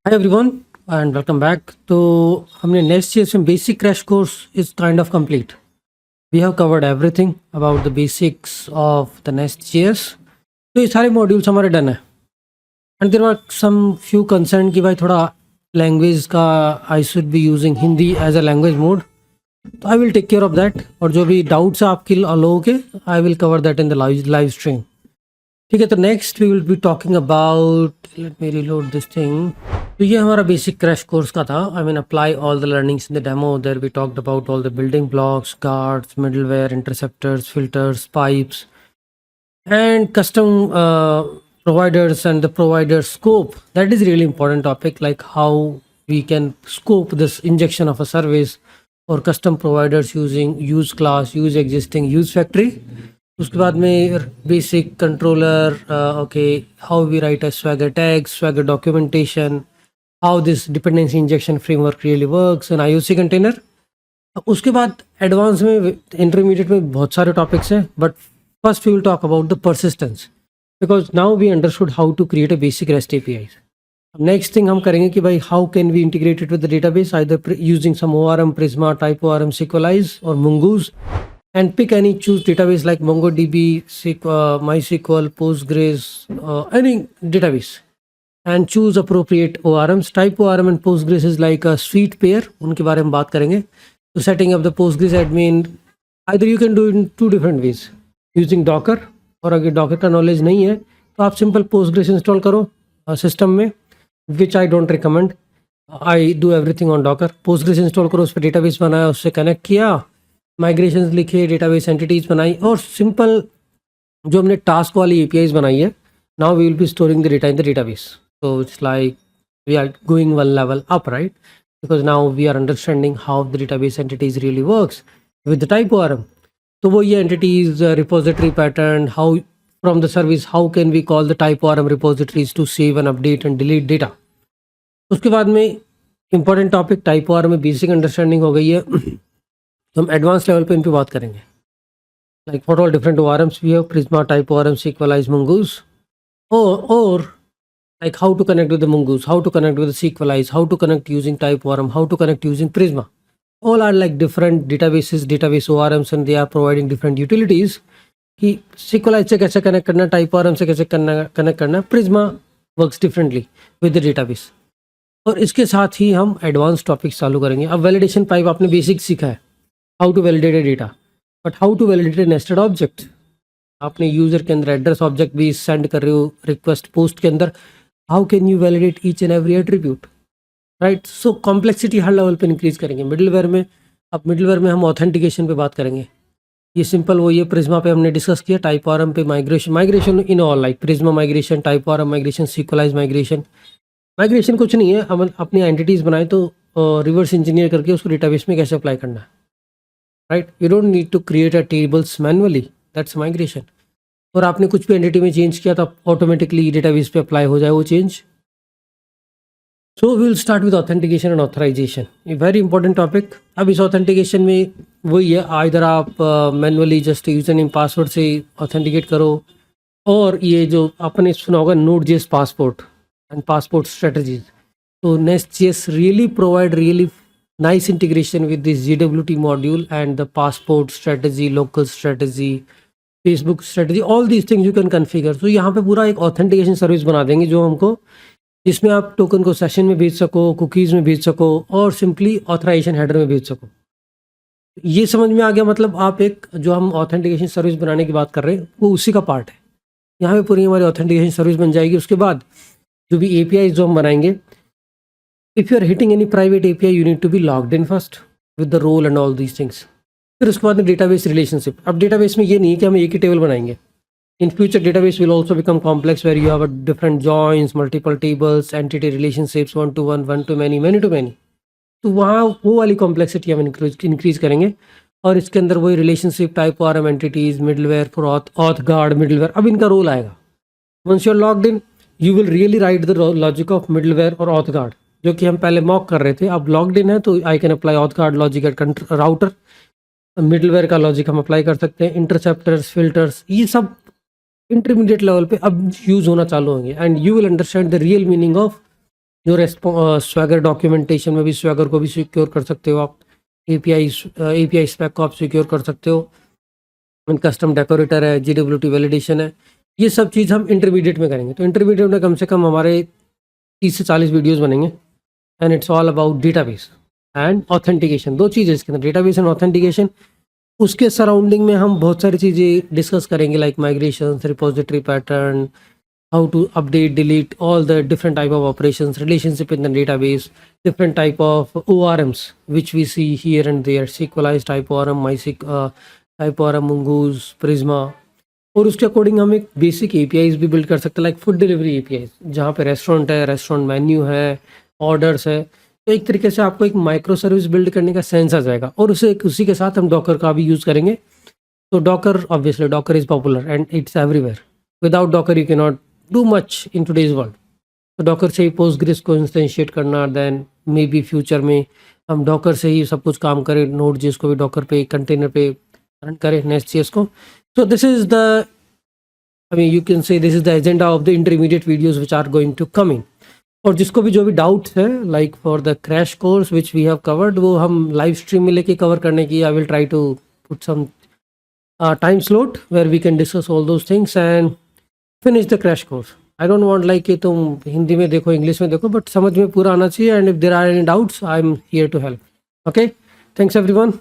Hi everyone and welcome back. तो हमने next year में basic crash course is kind of complete. We have covered everything about the basics of the next years. तो ये सारे modules हमारे done है. And there are some few concern कि भाई थोड़ा लैंग्वेज का I should be using Hindi as a language mode. तो I will take care of that. और जो भी डाउट्स है आपके लोगों के, I will cover that in the live stream. ठीक है. तो next we will be talking about, let me reload this thing. तो ये हमारा बेसिक क्रैश कोर्स का था. I mean apply all the learnings in the demo. There we talked about all the building blocks, guards, middleware, interceptors, filters, pipes and custom providers and the provider scope. That is really important topic, like how we can scope this injection of a service or custom providers using use class, use existing, use factory. उसके बाद में basic controller, okay, how we write a swagger tag, swagger documentation, how this dependency injection framework really works and IOC container. उसके बाद advance में, intermediate में बहुत सारे topics हैं. But first we will talk about the persistence, because now we understood how to create a basic REST API. Next thing हम करेंगे कि भाई how can we integrate it with the database, either using some ORM, Prisma, Type ORM, SQLize or Mongoose, and pick any choose database like MongoDB, MySQL, Postgres, any database, and choose appropriate ORMs. Type ORM and Postgres is like a sweet pair. उनके बारे में बात करेंगे. So setting up the Postgres admin, either you can do it in two different ways, using Docker, और अगर Docker का knowledge नहीं है तो आप सिंपल Postgres इंस्टॉल करो सिस्टम में, which I don't recommend. I do everything on Docker. Postgres install करो, उस पर डेटाबेस बनाया, उससे कनेक्ट किया, माइग्रेशंस लिखे, डेटाबेस एंटिटीज बनाई, और सिंपल जो हमने टास्क वाली एपीआईज बनाई है, now we will be storing the data in the database. So it's like we are going one level up, right? Because now we are understanding how the database entities really works with the type ORM. तो वो ये entities, repository pattern, how from the service how can we call the type ORM repositories to save and update and delete data. उसके बाद में important topic type ORM में basic understanding हो गई है. तो हम एडवांस लेवल पे इन पे बात करेंगे, like what all different ORMs we have, Prisma, Type ORM, SQLize, Mongoose, or like how to connect with the Mongoose, how to connect with the SQLize, how to connect using Type ORM, how to connect using Prisma. All are like different databases, database ORMs, and they are providing different utilities. कि SQLize से कैसे connect करना, Type ORM से कैसे connect करना, Prisma works differently with the database. और इसके साथ ही हम एडवांस टॉपिक्स चालू करेंगे. अब वैलिडेशन पाइप आपने बेसिक सीखा है, how to validate a data, but how to validate a nested object. आपने यूजर के अंदर एड्रेस ऑब्जेक्ट भी सेंड कर रहे हो रिक्वेस्ट पोस्ट के अंदर, how can you validate each and every attribute, right? So complexity her level पे इंक्रीज करेंगे. मिडलवेयर में, अब मिडलवेयर में हम ऑथेंटिकेशन पे बात करेंगे. ये सिंपल वो ये प्रिज्मा पे हमने डिस्कस किया, टाइप ORM पे migration in all, like Prisma migration, type ORM migration, SQLize migration. Migration कुछ नहीं है, हम अपनी एंटिटीज बनाए तो रिवर्स इंजीनियर करके उसको डेटाबेस में कैसे अप्लाई करना है, right? You don't need to create a tables manually, that's migration. और आपने कुछ भी एंटिटी में चेंज किया तो ऑटोमेटिकली डेटाबेस पे अप्लाई हो जाए वो change. So we will start with authentication and authorization, ये वेरी इंपॉर्टेंट टॉपिक. अब इस ऑथेंटिकेशन में वही है, आइदर आप manually just user name password से ऑथेंटिकेट करो, और ये जो आपने सुना होगा Node.js passport and passport strategies. तो Nest.js really provide really nice integration with this JWT module and the passport strategy, local strategy, Facebook strategy, all these things you can configure. तो यहाँ पे पूरा एक ऑथेंटिकेशन सर्विस बना देंगे जो हमको, जिसमें आप टोकन को सेशन में भेज सको, कुकीज़ में भेज सको, और सिंपली ऑथराइजेशन हेडर में भेज सको. ये समझ में आ गया? मतलब आप एक जो हम ऑथेंटिकेशन सर्विस बनाने की बात कर रहे हैं वो उसी का पार्ट है. यहाँ पे पूरी हमारी ऑथेंटिकेशन सर्विस बन जाएगी. उसके बाद जो भी API जो हम बनाएंगे, if you are hitting any private API you need to be logged in first with the role and all these things. फिर उसके बाद में डेटाबेस रिलेशनशिप. अब डेटाबेस में ये नहीं है कि हम एक ही टेबल बनाएंगे. In future database will also become complex where you have a different joins, multiple tables, entity relationships, one to one, one to many, many to many. तो वहाँ वो वाली कॉम्प्लेक्सिटी हम इंक्रीज करेंगे. और इसके अंदर वही relationship, type ORM entities, middleware for auth guard, middleware, अब इनका रोल आएगा. Once you are logged in you will really write the logic of middleware और ऑथ गार्ड, जो कि हम पहले मॉक कर रहे थे. अब लॉग्ड इन है तो I can apply auth guard logic at router. Middleware का लॉजिक हम अप्लाई कर सकते हैं, इंटरसेप्टर्स, फिल्टर्स, ये सब इंटरमीडिएट लेवल पे अब यूज होना चालू होंगे. And you will understand the real meaning of जो स्वैगर डॉक्यूमेंटेशन में भी स्वैगर को भी सिक्योर कर सकते हो आप, एपीआई स्पेक को आप सिक्योर कर सकते हो, कस्टम डेकोरेटर है, GWT वैलिडेशन है, ये सब चीज़ हम इंटरमीडिएट में करेंगे। तो इंटरमीडिएट में कम से कम हमारे 30 से 40 वीडियोस बनेंगे and it's all about database and authentication. दो चीज़ें इसके अंदर, डेटाबेस एंड ऑथेंटिकेशन। उसके सराउंडिंग में हम बहुत सारी चीज़ें डिस्कस करेंगे like migration, repository pattern, how to update, delete, all the different type of operations, relationship in the database, different type of ORMs which we see here and there, SQLized type ORM, type ORM, Mongoose, Prisma। और उसके according हम एक basic APIs भी build कर सकते हैं like food delivery APIs, जहाँ पे रेस्टोरेंट है, रेस्टोरेंट मेन्यू है, ऑर्डर्स है। तो एक तरीके से आपको एक माइक्रो सर्विस बिल्ड करने का सेंस आ जाएगा, और उसी के साथ हम डॉकर का भी यूज़ करेंगे। तो Docker, obviously Docker is popular and it's everywhere. Without Docker you can not do much in today's world. तो डॉकर से ही पोस्टग्रेस को इंस्टेंशिएट करना, देन मे बी फ्यूचर में हम डॉकर से ही सब कुछ काम करें, नोड जेएस को भी डॉकर पे, कंटेनर पे रन करें, नेस्ट.js को। So this is the, I mean you can say this is the agenda of the intermediate videos which are going to come in. और जिसको भी जो भी डाउट्स है like for the crash course which we have covered, वो हम live stream में लेके कवर करने की, I will try to put some time slot where we can discuss all those things and finish the crash course. I don't want like कि तुम हिंदी में देखो, इंग्लिश में देखो, बट समझ में पूरा आना चाहिए। And if there are any doubts, I am here to help. Okay, thanks everyone.